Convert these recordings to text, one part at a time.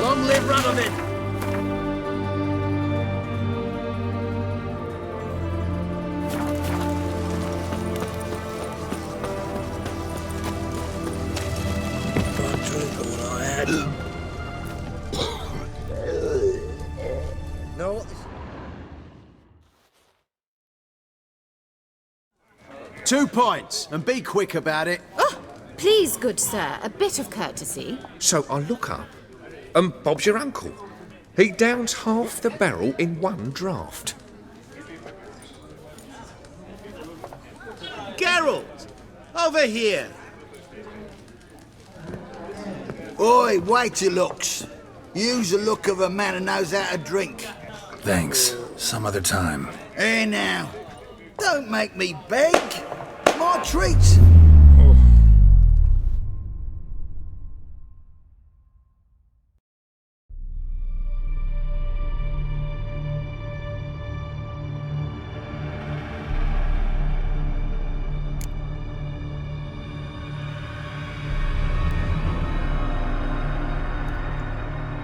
Long live Rudderman! I'll drink all I had. No. 2 points, and be quick about it. Oh, please, good sir, a bit of courtesy. So I look up, and Bob's your uncle. He downs half the barrel in one draught. Geralt! Over here! Oi, wait your looks. Use the look of a man who knows how to drink. Thanks. Some other time. Here now. Don't make me beg. My treat.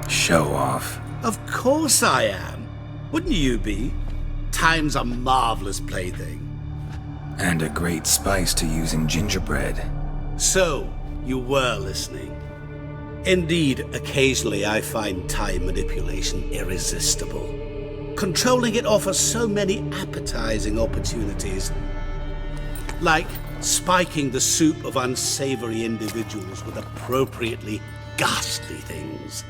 Show off. Of course I am. Wouldn't you be? Time's a marvelous plaything. And a great spice to use in gingerbread. So, you were listening. Indeed, occasionally I find time manipulation irresistible. Controlling it offers so many appetizing opportunities. Like spiking the soup of unsavory individuals with appropriately ghastly things.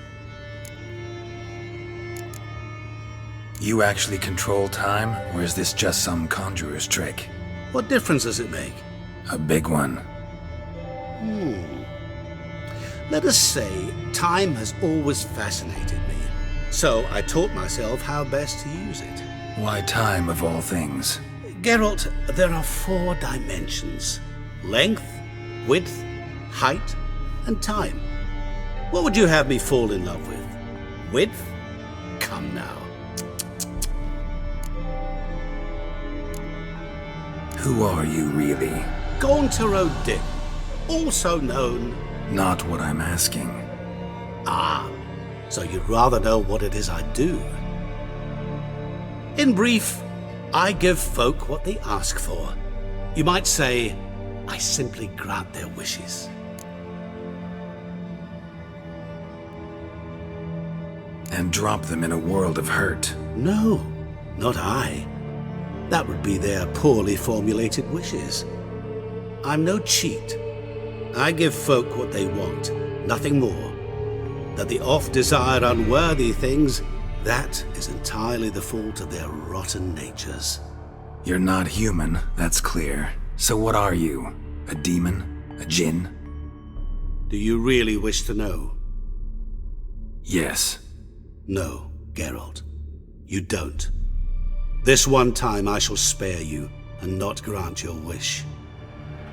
You actually control time, or is this just some conjurer's trick? What difference does it make? A big one. Let us say time has always fascinated me. So I taught myself how best to use it. Why time of all things? Geralt, there are 4 dimensions. Length, width, height, and time. What would you have me fall in love with? Width? Come now. Who are you, really? Gaunter O'Dip, also known... Not what I'm asking. Ah, so you'd rather know what it is I do. In brief, I give folk what they ask for. You might say, I simply grant their wishes. And drop them in a world of hurt. No, not I. That would be their poorly formulated wishes. I'm no cheat. I give folk what they want, nothing more. That the oft-desired unworthy things, that is entirely the fault of their rotten natures. You're not human, that's clear. So what are you? A demon? A djinn? Do you really wish to know? Yes. No, Geralt. You don't. This one time I shall spare you and not grant your wish.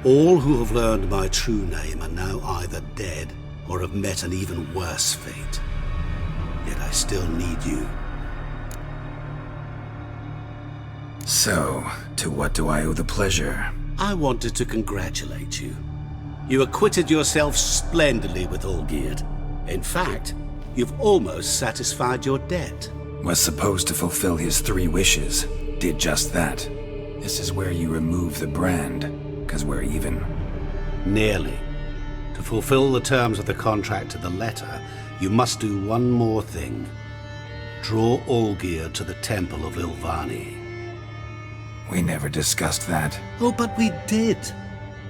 All who have learned my true name are now either dead or have met an even worse fate. Yet I still need you. So, to what do I owe the pleasure? I wanted to congratulate you. You acquitted yourself splendidly with Olgierd. In fact, you've almost satisfied your debt. Was supposed to fulfill his 3 wishes. Did just that. This is where you remove the brand, 'cause we're even. Nearly. To fulfill the terms of the contract to the letter, you must do one more thing. Draw Olgierd to the Temple of Ilvani. We never discussed that. Oh, but we did.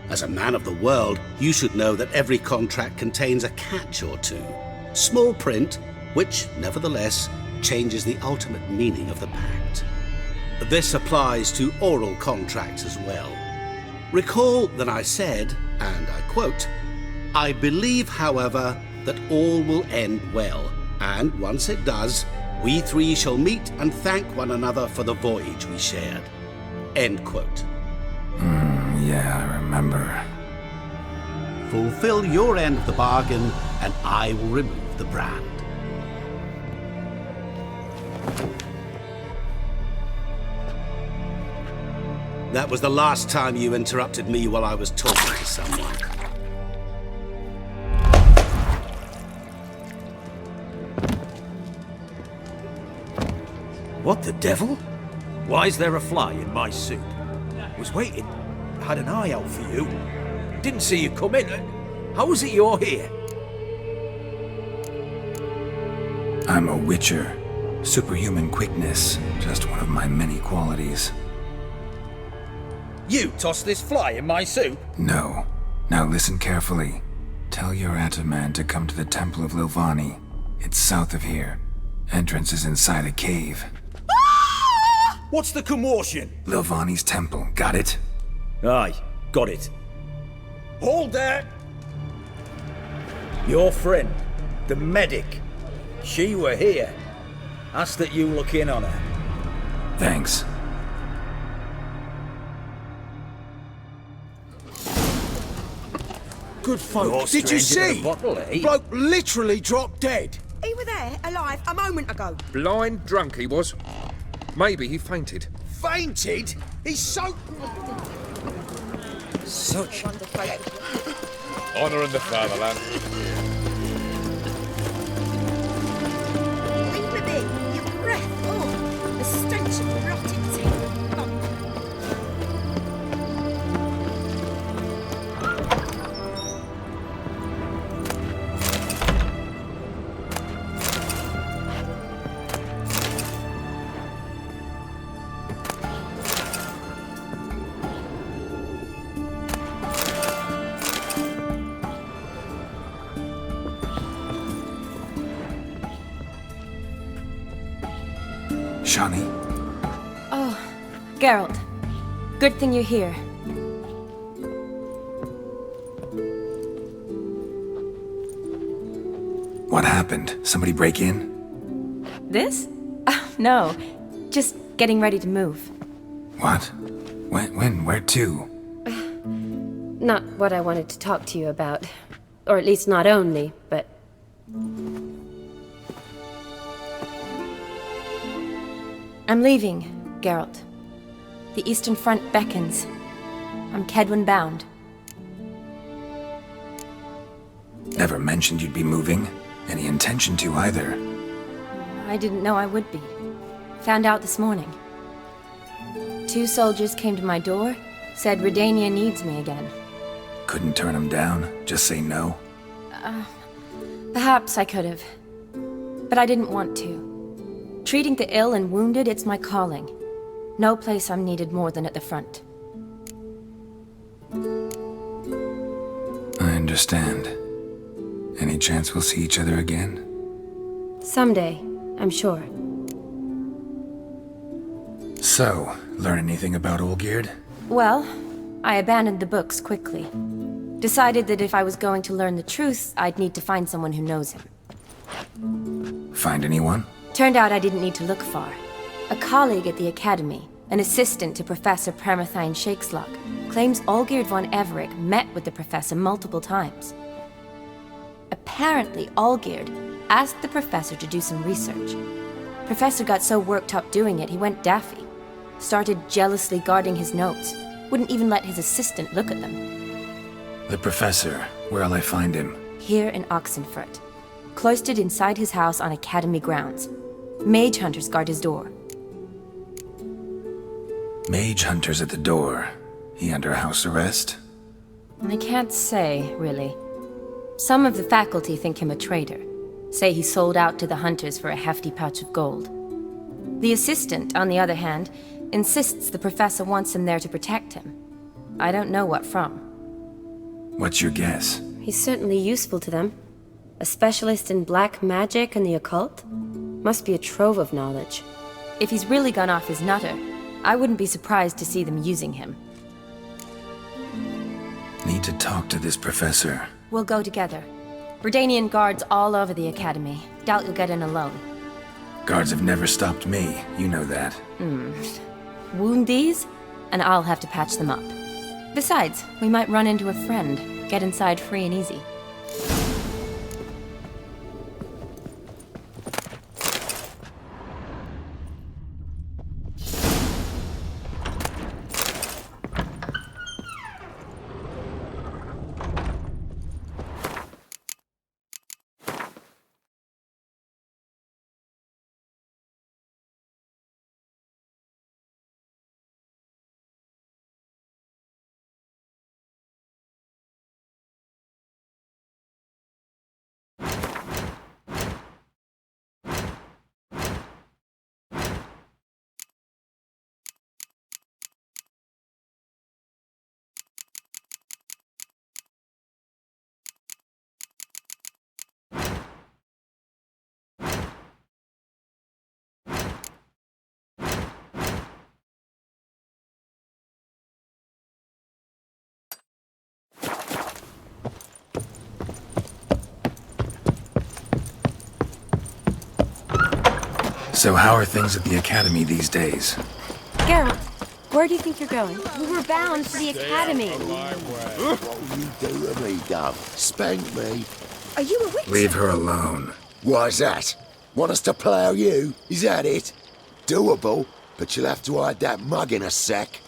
As a man of the world, you should know that every contract contains a catch or two. Small print, which, nevertheless, changes the ultimate meaning of the pact. This applies to oral contracts as well. Recall that I said, and I quote, "I believe, however, that all will end well, and once it does, we three shall meet and thank one another for the voyage we shared." End quote. Yeah, I remember. Fulfill your end of the bargain, and I will remove the brand. That was the last time you interrupted me while I was talking to someone. What the devil? Why is there a fly in my soup? Was waiting. Had an eye out for you. Didn't see you come in. How is it you're here? I'm a witcher. Superhuman quickness, just one of my many qualities. You tossed this fly in my soup? No. Now listen carefully. Tell your Ataman to come to the Temple of Lilvani. It's south of here. Entrance is inside a cave. What's the commotion? Lilvani's temple, got it? Aye, got it. Hold there! Your friend, the medic, she were here. Asked that you look in on her. Thanks. Good folk. You're Did you stranger than see? a bottle, eh? Bloke literally dropped dead. He were there, alive, a moment ago. Blind drunk he was. Maybe he fainted. Fainted? He's so... Such Honour in the fatherland. Leave me be, your breath, oh, the stench of rotting tea. Shani, Oh, Geralt. Good thing you're here. what happened? Somebody break in? This? Oh, no. Just getting ready to move. What? When? Where to? Not what I wanted to talk to you about. Or at least not only, but... I'm leaving, Geralt. The Eastern Front beckons. I'm Kedwin bound. Never mentioned you'd be moving. Any intention to either. I didn't know I would be. Found out this morning. 2 soldiers came to my door, said Redania needs me again. Couldn't turn him down? Just say no? Perhaps I could have. But I didn't want to. Treating the ill and wounded, it's my calling. No place I'm needed more than at the front. I understand. Any chance we'll see each other again? Someday, I'm sure. So, learn anything about Olgierd? Well, I abandoned the books quickly. Decided that if I was going to learn the truth, I'd need to find someone who knows him. Find anyone? Turned out I didn't need to look far. A colleague at the Academy, an assistant to Professor Premathine Shakeslock, claims Olgierd von Everick met with the professor multiple times. Apparently, Olgierd asked the professor to do some research. Professor got so worked up doing it, he went daffy. Started jealously guarding his notes. Wouldn't even let his assistant look at them. The professor. Where'll I find him? Here in Oxenfurt. Cloistered inside his house on Academy grounds. Mage hunters guard his door. Mage hunters at the door. He under house arrest? I can't say, really. Some of the faculty think him a traitor. Say he sold out to the hunters for a hefty pouch of gold. The assistant, on the other hand, insists the professor wants him there to protect him. I don't know what from. What's your guess? He's certainly useful to them. A specialist in black magic and the occult? Must be a trove of knowledge. If he's really gone off his nutter, I wouldn't be surprised to see them using him. Need to talk to this professor. We'll go together. Bredanian guards all over the academy. Doubt you'll get in alone. Guards have never stopped me, you know that. Wound these, and I'll have to patch them up. Besides, we might run into a friend. Get inside free and easy. So how are things at the academy these days? Geralt, where do you think you're going? We were bound for the academy. What you do to me, Dove? Spank me. Are you a witch? Leave her alone. Why's that? Want us to plough you? Is that it? Doable, but you'll have to hide that mug in a sec.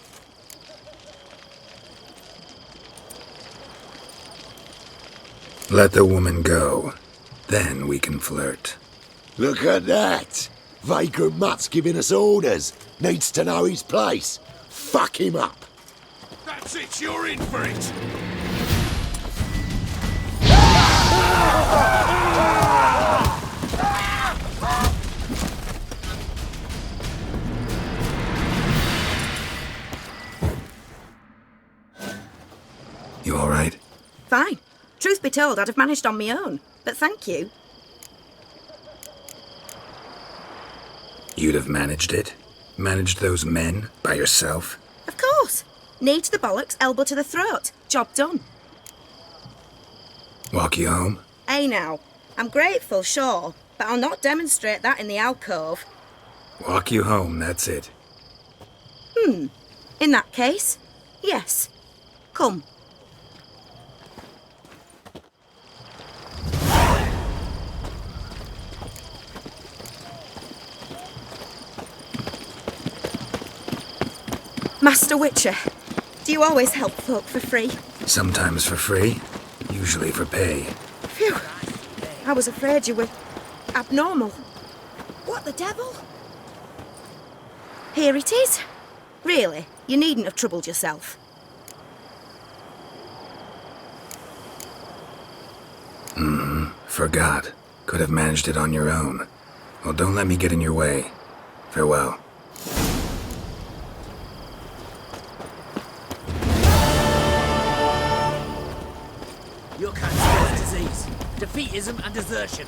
Let the woman go. Then we can flirt. Look at that! Vagrant mutt's giving us orders. Needs to know his place. Fuck him up. That's it, you're in for it. You all right? Fine. Truth be told, I'd have managed on my own. But thank you. You'd have managed it? Managed those men by yourself? Of course. Knee to the bollocks, elbow to the throat. Job done. Walk you home? Hey now. I'm grateful, sure, but I'll not demonstrate that in the alcove. Walk you home, that's it. In that case, yes. Come. Master Witcher, do you always help folk for free? Sometimes for free, usually for pay. Phew. I was afraid you were abnormal. What the devil? Here it is. Really, you needn't have troubled yourself. Forgot. Could have managed it on your own. Well, don't let me get in your way. Farewell. Your kind of disease, defeatism and desertion.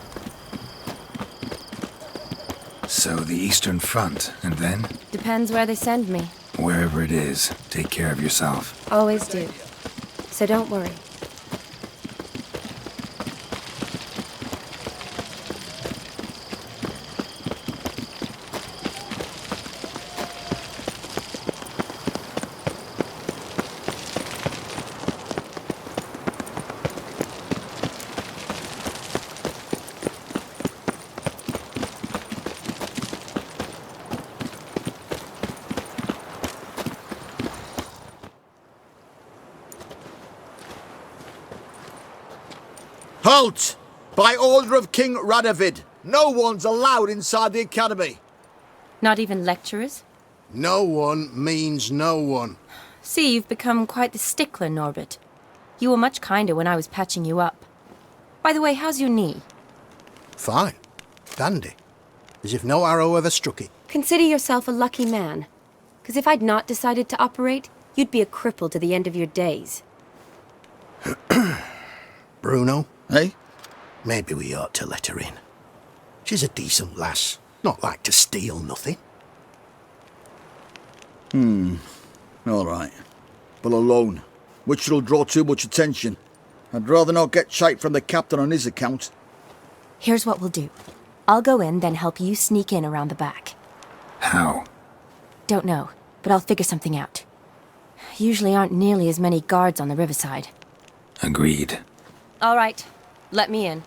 So the Eastern Front, and then? Depends where they send me. Wherever it is, take care of yourself. Always do. So don't worry. Halt! By order of King Radovid, no one's allowed inside the academy. Not even lecturers? No one means no one. See, you've become quite the stickler, Norbert. You were much kinder when I was patching you up. By the way, how's your knee? Fine. Dandy. As if no arrow ever struck it. Consider yourself a lucky man. Because if I'd not decided to operate, you'd be a cripple to the end of your days. Bruno, eh? Maybe we ought to let her in. She's a decent lass. Not like to steal nothing. All right. But alone, which will draw too much attention. I'd rather not get shite from the captain on his account. Here's what we'll do. I'll go in, then help you sneak in around the back. How? Don't know, but I'll figure something out. Usually aren't nearly as many guards on the riverside. Agreed. All right, let me in.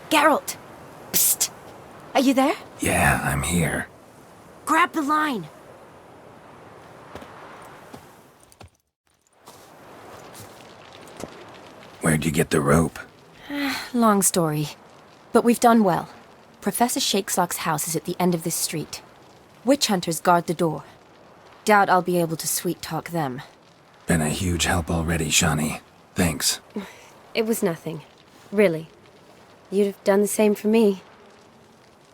Geralt! Psst! Are you there? Yeah, I'm here. Grab the line! Where'd you get the rope? Long story. But we've done well. Professor Shakeslock's house is at the end of this street. Witch hunters guard the door. Doubt I'll be able to sweet-talk them. Been a huge help already, Shani. Thanks. It was nothing. Really. You'd have done the same for me.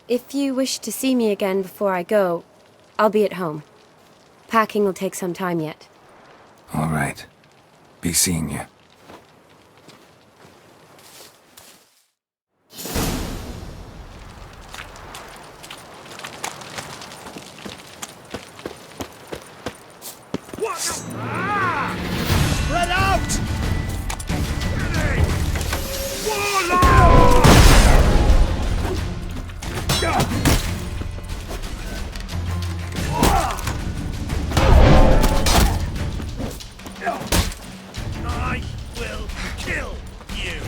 If you wish to see me again before I go, I'll be at home. Packing will take some time yet. All right. Be seeing you. Spread out! I will kill you.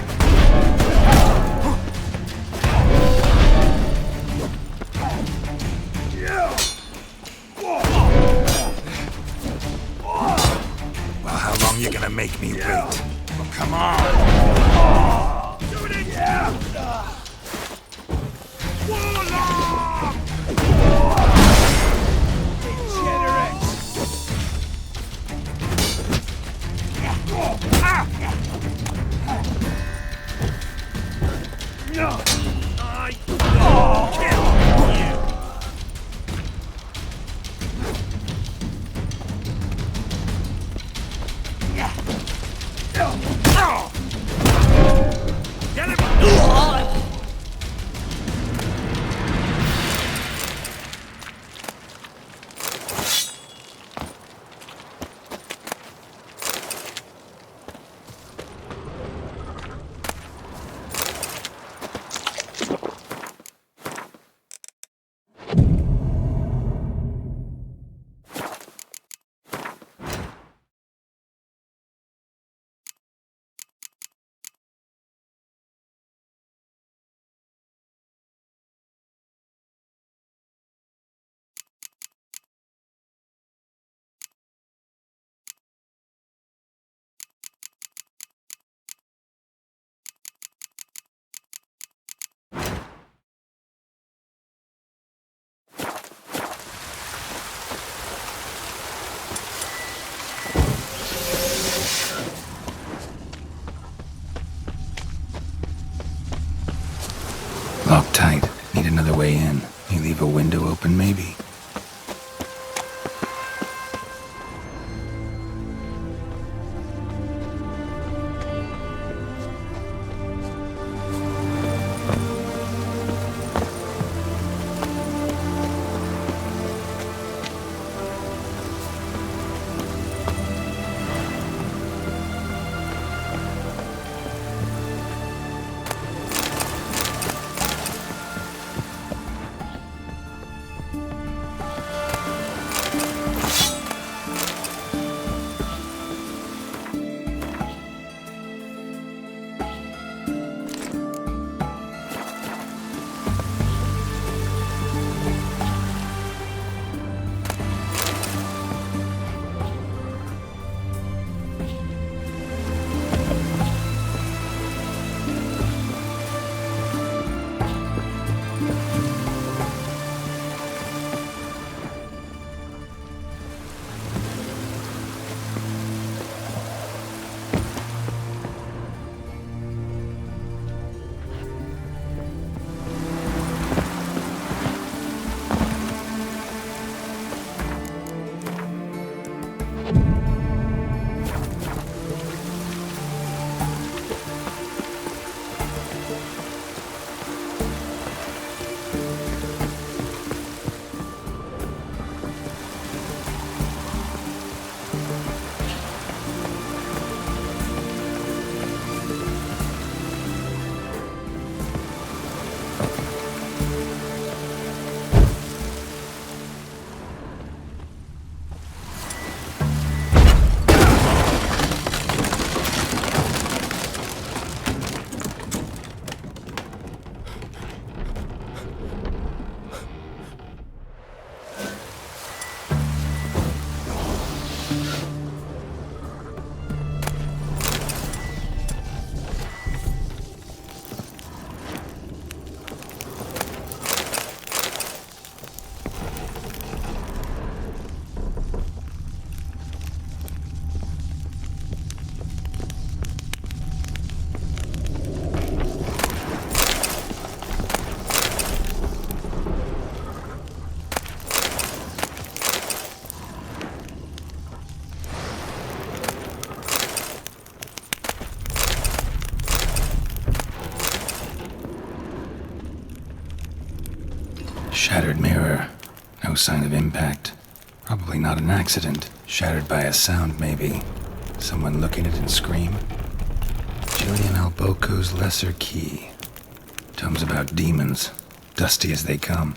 Well, how long you gonna make me wait? Oh, come on. Do it again. Warlock! Degenerate. I will kill you. Get him! a window open, maybe. Shattered mirror. No sign of impact. Probably not an accident. Shattered by a sound, maybe. Someone looking at it and scream. Julian Alboco's Lesser Key. Tomes about demons. Dusty as they come.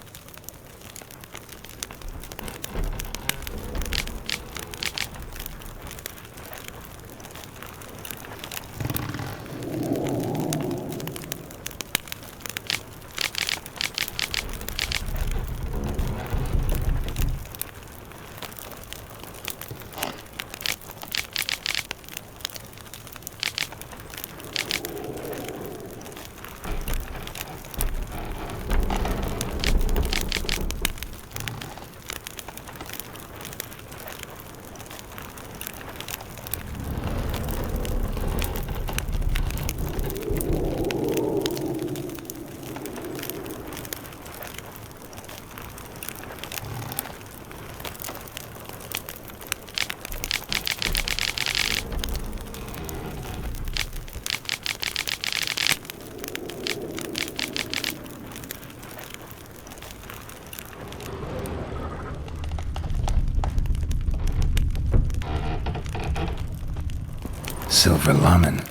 Silver Lamen.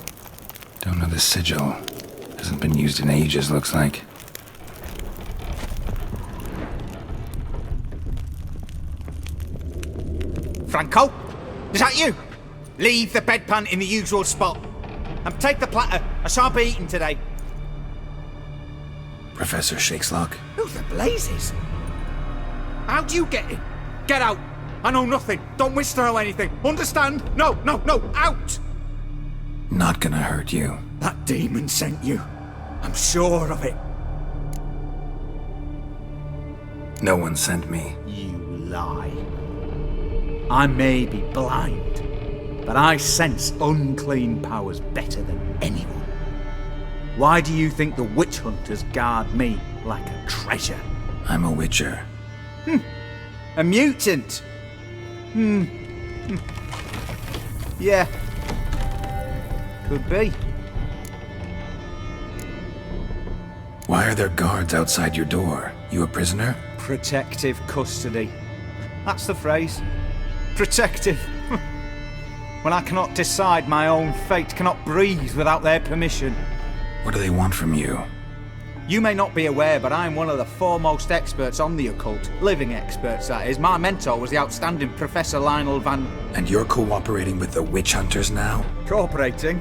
Don't know the sigil. Hasn't been used in ages, looks like. Franco? Is that you? Leave the bedpan in the usual spot. And take the platter. I shan't be eating today. Professor Shakeslock. Who the blazes? How do you get in? Get out. I know nothing. Don't wish to know anything. Understand? No, out! Not gonna hurt you. That demon sent you. I'm sure of it. No one sent me. You lie. I may be blind, but I sense unclean powers better than anyone. Why do you think the witch hunters guard me like a treasure? I'm a witcher. A mutant? Yeah. Could be. Why are there guards outside your door? You a prisoner? Protective custody. That's the phrase. Protective. When I cannot decide my own fate, cannot breathe without their permission. What do they want from you? You may not be aware, but I'm one of the foremost experts on the occult. Living experts, that is. My mentor was the outstanding Professor Lionel Van... And you're cooperating with the witch hunters now? Cooperating?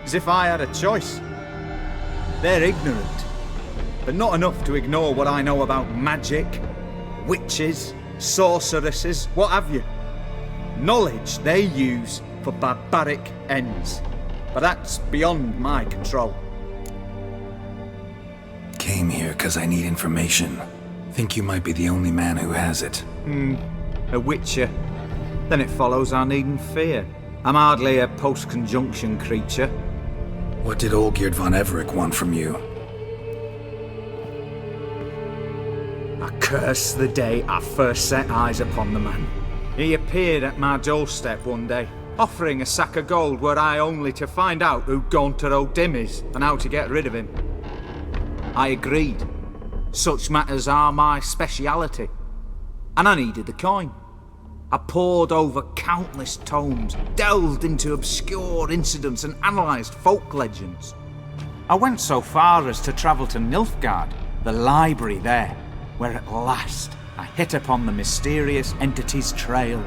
As if I had a choice. They're ignorant, but not enough to ignore what I know about magic, witches, sorceresses, what have you. Knowledge they use for barbaric ends, but that's beyond my control. Came here because I need information. Think you might be the only man who has it. A witcher. Then it follows I needn't fear. I'm hardly a post-conjunction creature. What did Olgierd von Everec want from you? I curse the day I first set eyes upon the man. He appeared at my doorstep one day, offering a sack of gold were I only to find out who Gaunter O'Dim is and how to get rid of him. I agreed. Such matters are my speciality. And I needed the coin. I pored over countless tomes, delved into obscure incidents and analysed folk legends. I went so far as to travel to Nilfgaard, the library there, where at last I hit upon the mysterious entity's trail.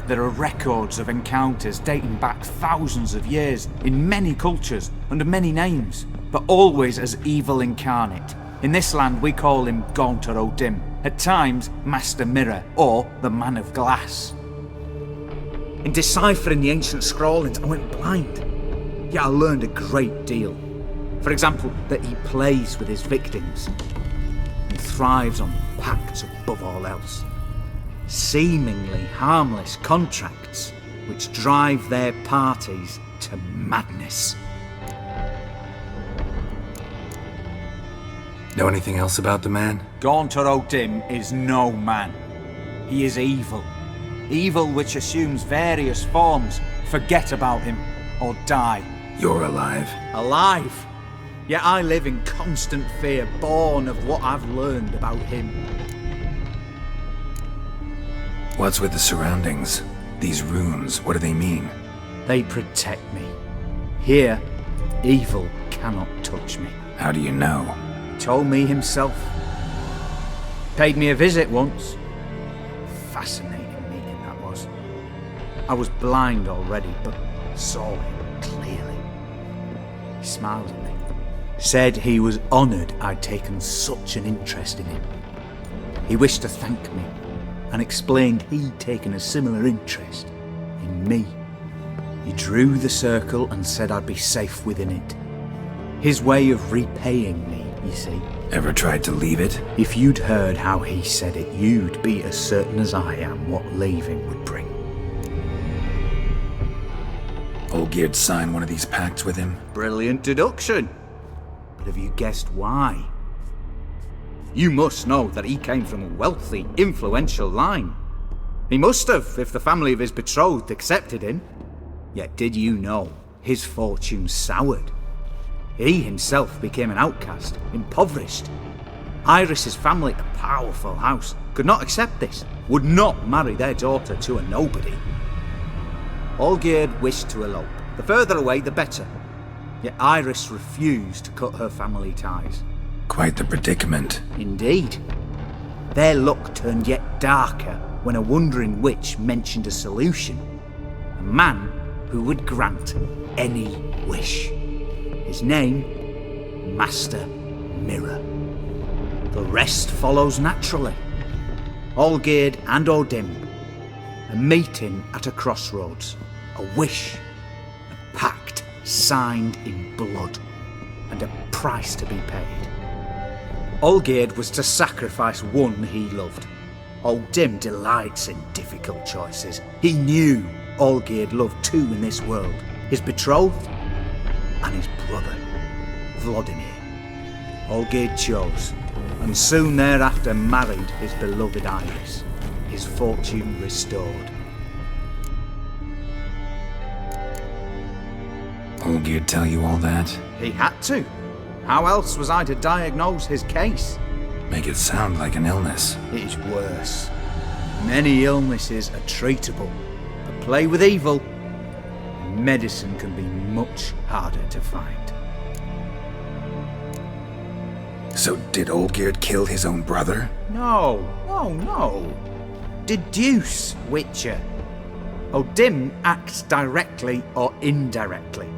There are records of encounters dating back thousands of years in many cultures under many names, but always as evil incarnate. In this land we call him Gaunter O'Dim, at times Master Mirror or the Man of Glass. In deciphering the ancient scrawlings I went blind, yet I learned a great deal. For example, that he plays with his victims and thrives on pacts above all else. Seemingly harmless contracts which drive their parties to madness. Know anything else about the man? Gaunter O'Dim is no man. He is evil. Evil which assumes various forms. Forget about him, or die. You're alive. Alive? Yet I live in constant fear, born of what I've learned about him. What's with the surroundings? These runes, what do they mean? They protect me. Here, evil cannot touch me. How do you know? He told me himself. Paid me a visit once. Fascinating meeting that was. I was blind already, but saw him clearly. He smiled at me. Said he was honoured I'd taken such an interest in him. He wished to thank me and explained he'd taken a similar interest in me. He drew the circle and said I'd be safe within it. His way of repaying me, you see. Ever tried to leave it? If you'd heard how he said it, you'd be as certain as I am what leaving would bring. Olgierd signed one of these pacts with him? Brilliant deduction. But have you guessed why? You must know that he came from a wealthy, influential line. He must have, if the family of his betrothed accepted him. Yet did you know his fortune soured? He himself became an outcast, impoverished. Iris's family, a powerful house, could not accept this, would not marry their daughter to a nobody. Olgierd wished to elope. The further away, the better. Yet Iris refused to cut her family ties. Quite the predicament. Indeed. Their luck turned yet darker when a wandering witch mentioned a solution. A man who would grant any wish. His name, Master Mirror. The rest follows naturally. Olgierd and O'Dim. A meeting at a crossroads. A wish. A pact signed in blood. And a price to be paid. Olgierd was to sacrifice one he loved. O'Dim delights in difficult choices. He knew Olgierd loved two in this world. His betrothed and his brother, Vladimir. Olgierd chose and soon thereafter married his beloved Iris, his fortune restored. Olgierd tell you all that? He had to. How else was I to diagnose his case? Make it sound like an illness. It is worse. Many illnesses are treatable, but play with evil, medicine can be much harder to find. So did Olgierd kill his own brother? No. Deduce, Witcher. Odim acts directly or indirectly.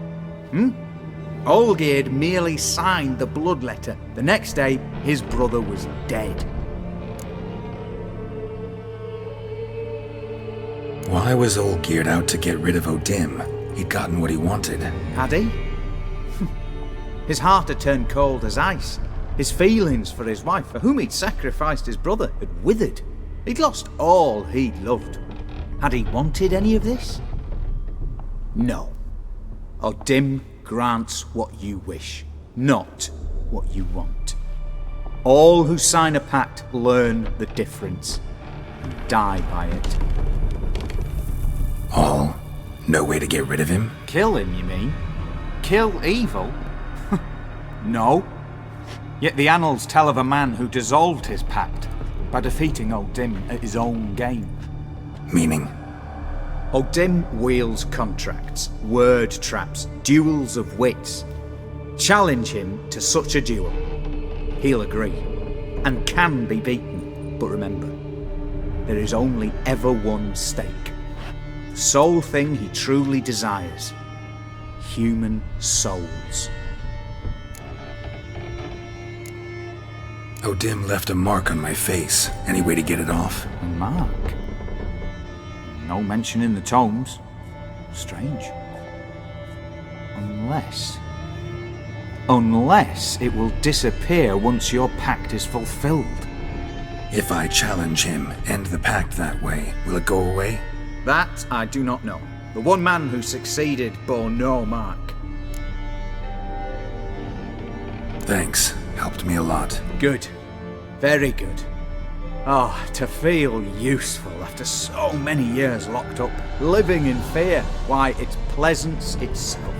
Olgierd merely signed the blood letter. The next day, his brother was dead. Why was Olgierd out to get rid of Odim? He'd gotten what he wanted. Had he? His heart had turned cold as ice. His feelings for his wife, for whom he'd sacrificed his brother, had withered. He'd lost all he'd loved. Had he wanted any of this? No. Odim grants what you wish, not what you want. All who sign a pact learn the difference and die by it. All? No way to get rid of him? Kill him, you mean? Kill evil? No. Yet the annals tell of a man who dissolved his pact by defeating Odim at his own game. Meaning? Odim wields contracts, word traps, duels of wits. Challenge him to such a duel. He'll agree, and can be beaten. But remember, there is only ever one stake. The sole thing he truly desires. Human souls. Odim left a mark on my face. Any way to get it off? A mark? No mention in the tomes. Strange. Unless it will disappear once your pact is fulfilled. If I challenge him, end the pact that way, will it go away? That I do not know. The one man who succeeded bore no mark. Thanks. Helped me a lot. Good. Very good. Oh, to feel useful after so many years locked up, living in fear. Why, it's pleasance itself.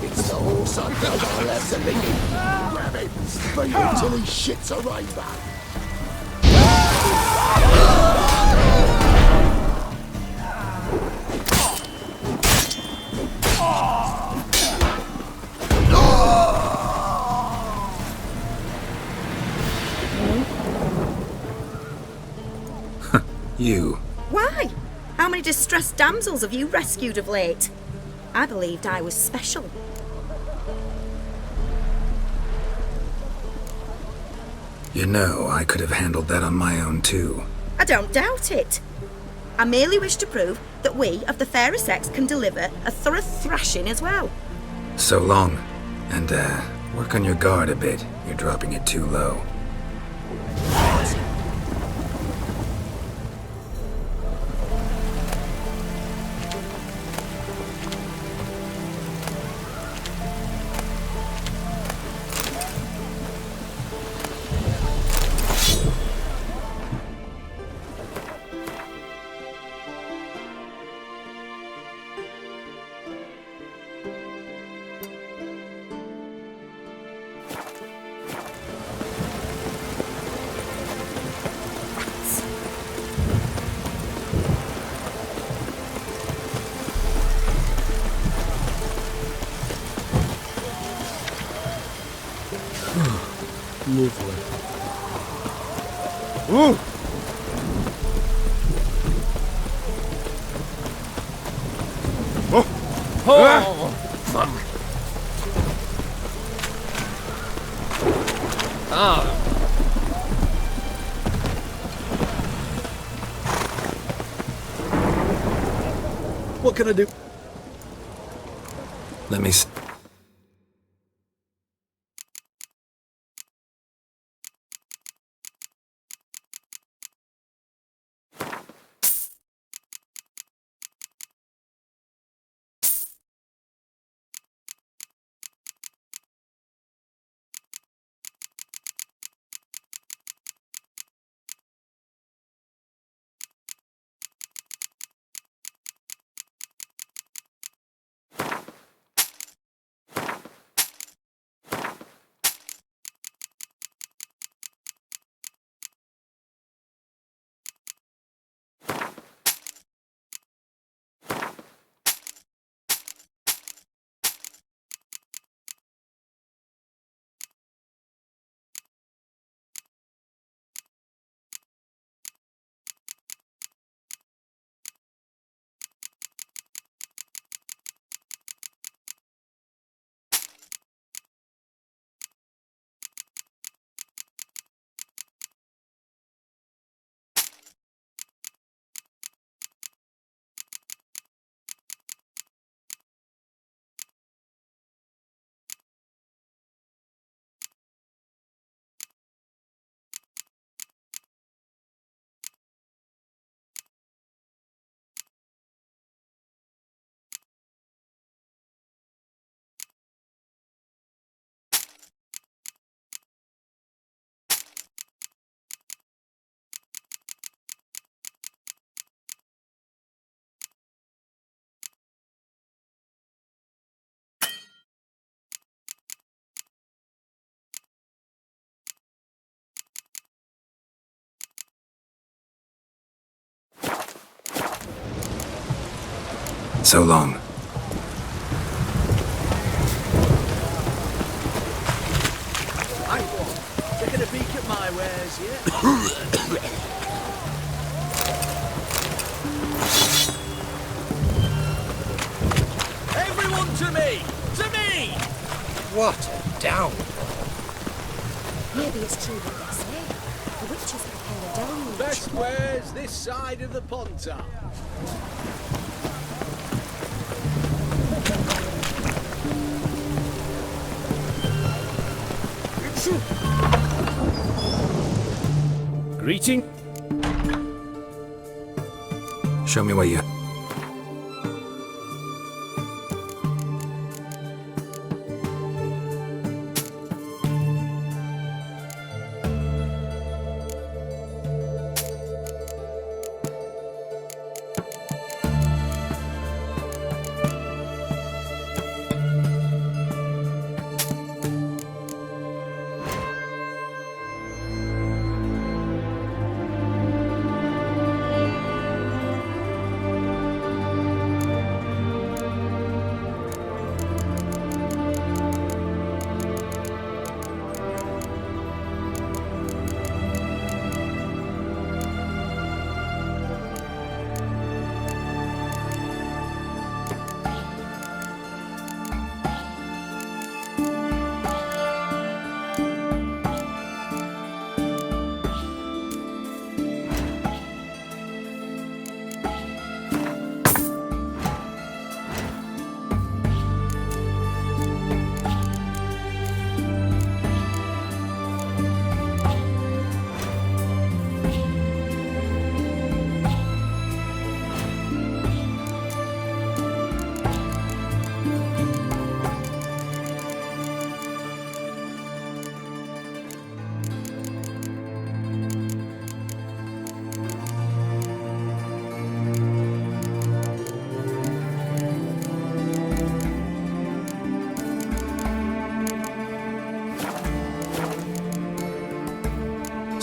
It's the horse I got. I'll have to lead him. Grab him. Speed him till he shits a rainbow. You. Why? How many distressed damsels have you rescued of late? I believed I was special. You know, I could have handled that on my own too. I don't doubt it. I merely wish to prove that we of the fairer sex can deliver a thorough thrashing as well. So long. And, work on your guard a bit. You're dropping it too low. Lovely. Ooh! Oh, fuck. Ah. What can I do? Let me So long. I won. Taking a peek at my wares yet? Everyone to me! To me! What a down. Maybe it's true what they say. The witches prepare a deluge. Best wares this side of the Ponta. Greeting? Show me what you...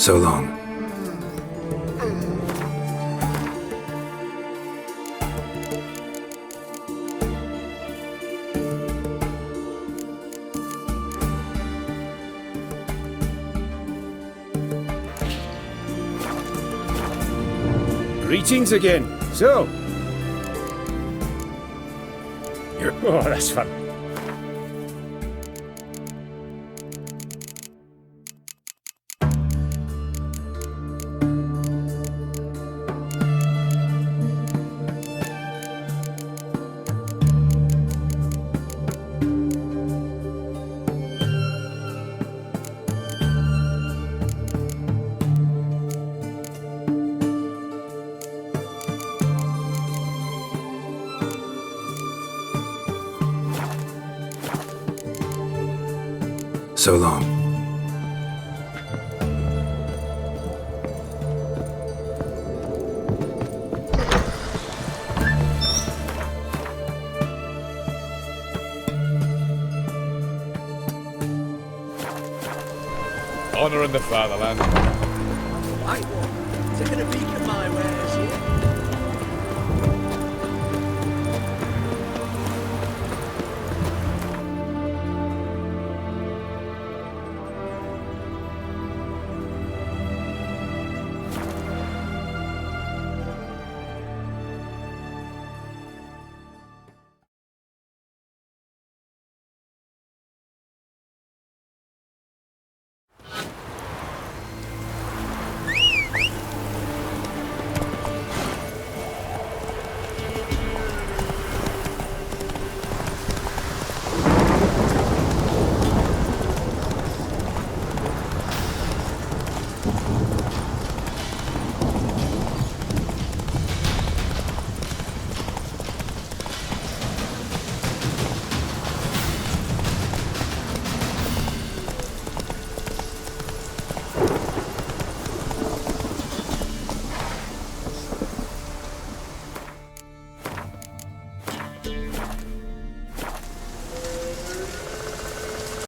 So long. Greetings again. So. Oh, that's fun. So long. Honouring the fatherland. White one. Taking a peek at my